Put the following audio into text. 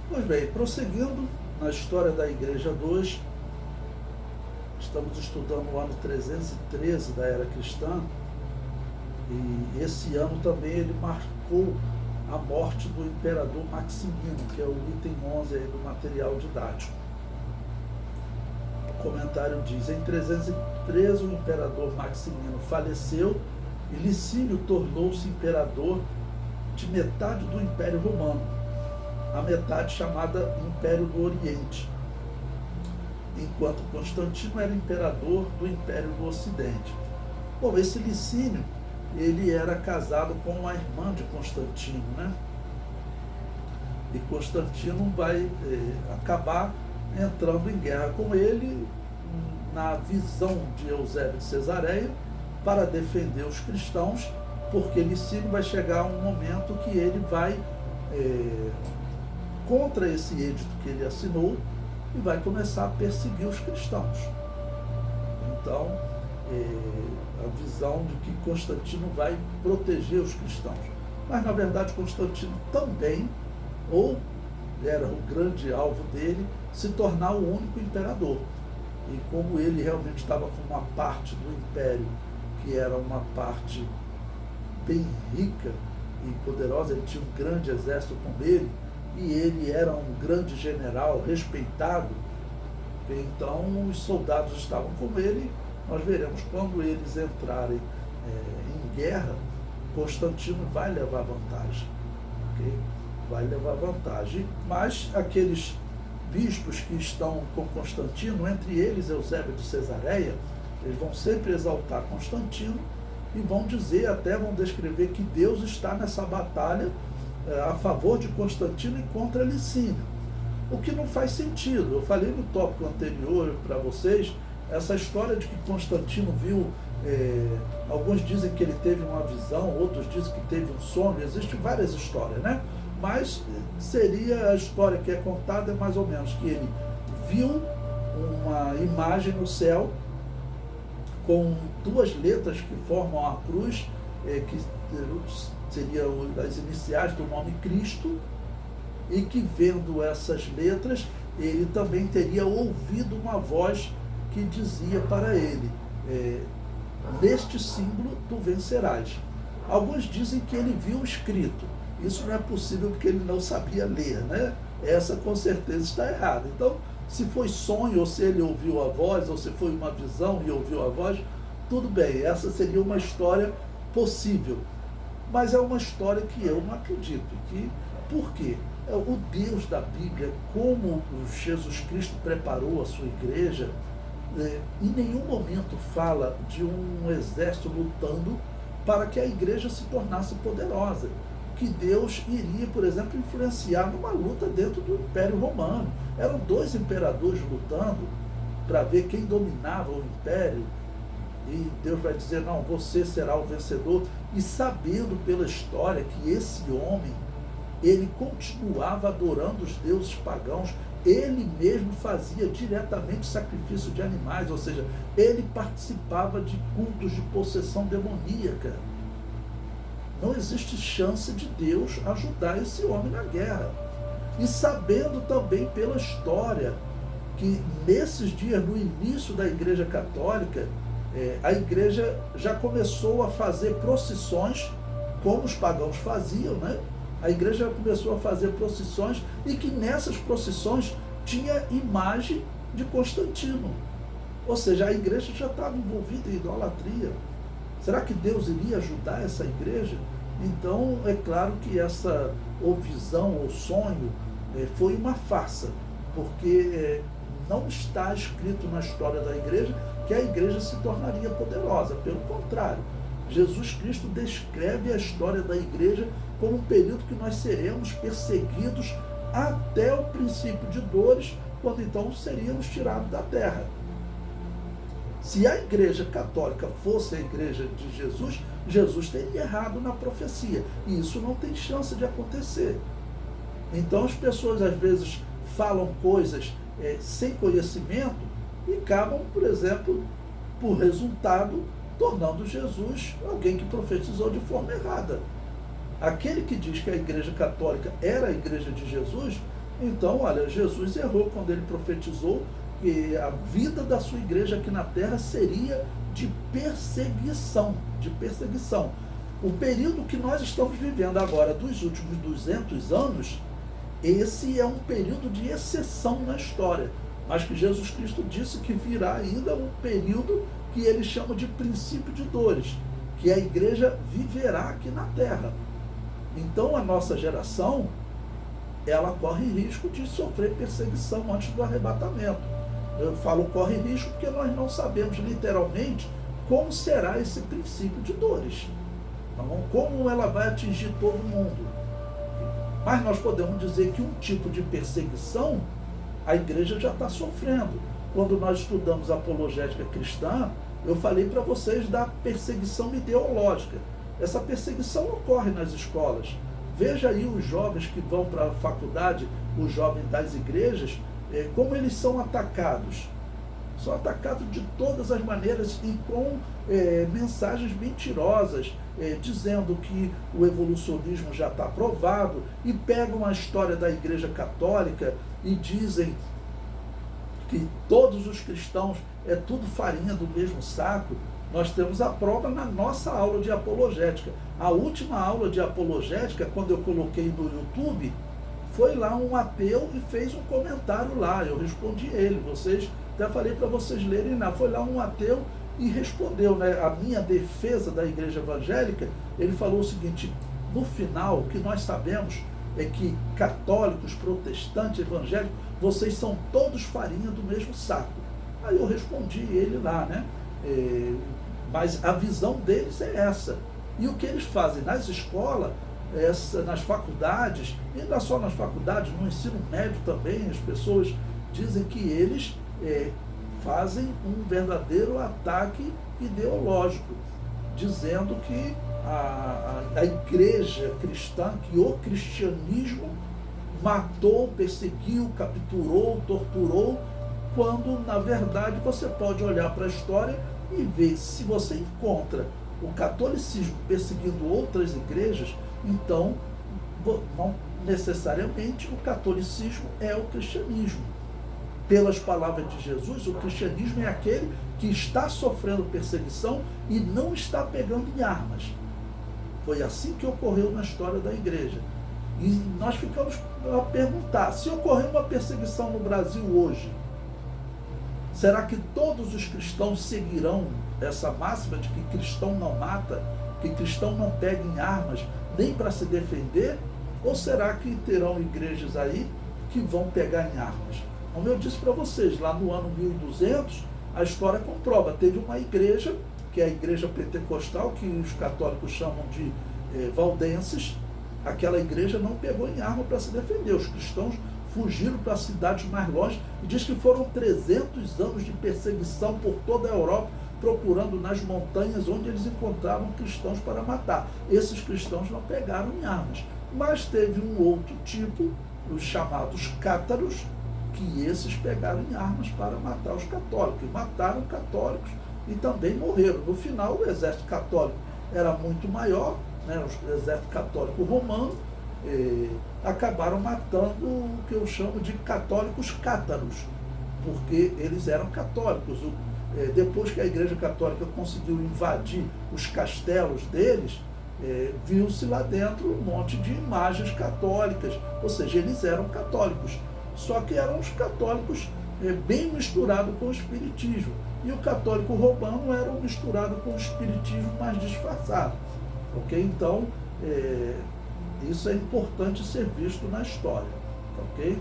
Pois bem, prosseguindo na história da Igreja 2, estamos estudando o ano 313 da era cristã, e esse ano também ele marcou a morte do imperador Maximino, que é o item 11 aí do material didático. O comentário diz: em 313 o imperador Maximino faleceu e Licínio tornou-se imperador de metade do Império Romano, a metade chamada Império do Oriente, enquanto Constantino era imperador do Império do Ocidente. Bom, esse Licínio, ele era casado com a irmã de Constantino, né? E Constantino vai acabar entrando em guerra com ele, na visão de Eusébio de Cesareia, para defender os cristãos, porque Licínio vai chegar um momento que ele vai contra esse edito que ele assinou e vai começar a perseguir os cristãos. Então, a visão de que Constantino vai proteger os cristãos. Mas, na verdade, Constantino também, ou era o grande alvo dele, se tornar o único imperador. E como ele realmente estava com uma parte do império, que era uma parte bem rica e poderosa, ele tinha um grande exército com ele, e ele era um grande general respeitado, então os soldados estavam com ele. Nós veremos quando eles entrarem em guerra, Constantino vai levar vantagem, okay? Vai levar vantagem, mas aqueles bispos que estão com Constantino, entre eles Eusébio de Cesareia, eles vão sempre exaltar Constantino e vão dizer, até vão descrever que Deus está nessa batalha a favor de Constantino e contra Licínio, o que não faz sentido. Eu falei no tópico anterior para vocês, essa história de que Constantino viu, alguns dizem que ele teve uma visão, outros dizem que teve um sonho, existem várias histórias, né? Mas seria a história que é contada é mais ou menos que ele viu uma imagem no céu com duas letras que formam a cruz, que seriam as iniciais do nome Cristo, e que vendo essas letras, ele também teria ouvido uma voz que dizia para ele, neste símbolo tu vencerás. Alguns dizem que ele viu escrito. Isso não é possível porque ele não sabia ler, né? Essa com certeza está errada. Então, se foi sonho, ou se ele ouviu a voz, ou se foi uma visão e ouviu a voz, tudo bem, essa seria uma história possível. Mas é uma história que eu não acredito. Por quê? O Deus da Bíblia, como Jesus Cristo preparou a sua igreja, em nenhum momento fala de um exército lutando para que a igreja se tornasse poderosa. Que Deus iria, por exemplo, influenciar numa luta dentro do Império Romano. Eram dois imperadores lutando para ver quem dominava o império. E Deus vai dizer, não, você será o vencedor. E sabendo pela história que esse homem, ele continuava adorando os deuses pagãos, ele mesmo fazia diretamente sacrifício de animais, ou seja, ele participava de cultos de possessão demoníaca. Não existe chance de Deus ajudar esse homem na guerra. E sabendo também pela história que nesses dias, no início da Igreja Católica, a igreja já começou a fazer procissões, como os pagãos faziam, né? A igreja começou a fazer procissões e que nessas procissões tinha imagem de Constantino. Ou seja, a igreja já estava envolvida em idolatria. Será que Deus iria ajudar essa igreja? Então, é claro que essa ou visão ou sonho foi uma farsa, porque não está escrito na história da igreja que a igreja se tornaria poderosa. Pelo contrário, Jesus Cristo descreve a história da igreja como um período que nós seremos perseguidos até o princípio de dores, quando então seríamos tirados da terra. Se a igreja católica fosse a igreja de Jesus, Jesus teria errado na profecia. E isso não tem chance de acontecer. Então as pessoas às vezes falam coisas sem conhecimento e acabam, por exemplo, por resultado, tornando Jesus alguém que profetizou de forma errada. Aquele que diz que a igreja católica era a igreja de Jesus, Então, olha, Jesus errou quando ele profetizou que a vida da sua igreja aqui na terra seria de perseguição, de perseguição. O período que nós estamos vivendo agora, dos últimos 200 anos, esse é um período de exceção na história, mas que Jesus Cristo disse que virá ainda um período que ele chama de princípio de dores, que a igreja viverá aqui na terra. Então a nossa geração, ela corre risco de sofrer perseguição antes do arrebatamento. Eu falo corre risco porque nós não sabemos literalmente como será esse princípio de dores, então, como ela vai atingir todo mundo. Mas nós podemos dizer que um tipo de perseguição a igreja já está sofrendo. Quando nós estudamos apologética cristã, eu falei para vocês da perseguição ideológica. Essa perseguição ocorre nas escolas. Veja aí os jovens que vão para a faculdade, os jovens das igrejas, como eles são atacados. São atacados de todas as maneiras e com mensagens mentirosas, dizendo que o evolucionismo já está provado, e pegam a história da Igreja Católica e dizem que todos os cristãos é tudo farinha do mesmo saco. Nós temos a prova na nossa aula de apologética. A última aula de apologética, quando eu coloquei no YouTube, foi lá um ateu e fez um comentário lá. Eu respondi ele. Vocês, até falei para vocês lerem lá. Foi lá um ateu e respondeu, né? A minha defesa da igreja evangélica. Ele falou o seguinte: no final, o que nós sabemos é que católicos, protestantes, evangélicos, vocês são todos farinha do mesmo saco. Aí eu respondi ele lá, né? Mas a visão deles é essa. E o que eles fazem nas escolas, nas faculdades, e não só nas faculdades, no ensino médio também, as pessoas dizem que eles fazem um verdadeiro ataque ideológico, dizendo que a igreja cristã, que o cristianismo matou, perseguiu, capturou, torturou, quando na verdade você pode olhar para a história e ver, se você encontra o catolicismo perseguindo outras igrejas, então não necessariamente o catolicismo é o cristianismo. Pelas palavras de Jesus, o cristianismo é aquele que está sofrendo perseguição e não está pegando em armas. Foi assim que ocorreu na história da igreja. E nós ficamos a perguntar, se ocorrer uma perseguição no Brasil hoje, será que todos os cristãos seguirão essa máxima de que cristão não mata, que cristão não pega em armas nem para se defender? Ou será que terão igrejas aí que vão pegar em armas? Como eu disse para vocês, lá no ano 1200, a história comprova. Teve uma igreja, que é a igreja pentecostal, que os católicos chamam de valdenses. Aquela igreja não pegou em arma para se defender. Os cristãos fugiram para cidades mais longe, e diz que foram 300 anos de perseguição por toda a Europa, procurando nas montanhas onde eles encontravam cristãos para matar. Esses cristãos não pegaram em armas. Mas teve um outro tipo, os chamados cátaros, que esses pegaram em armas para matar os católicos. E mataram católicos e também morreram. No final, o exército católico era muito maior, né? O exército católico romano, acabaram matando o que eu chamo de católicos cátaros, porque eles eram católicos. Depois que a Igreja Católica conseguiu invadir os castelos deles, viu-se lá dentro um monte de imagens católicas, ou seja, eles eram católicos, só que eram os católicos bem misturados com o espiritismo, e o católico romano era misturado com o espiritismo mais disfarçado, ok? Então, isso é importante ser visto na história, ok?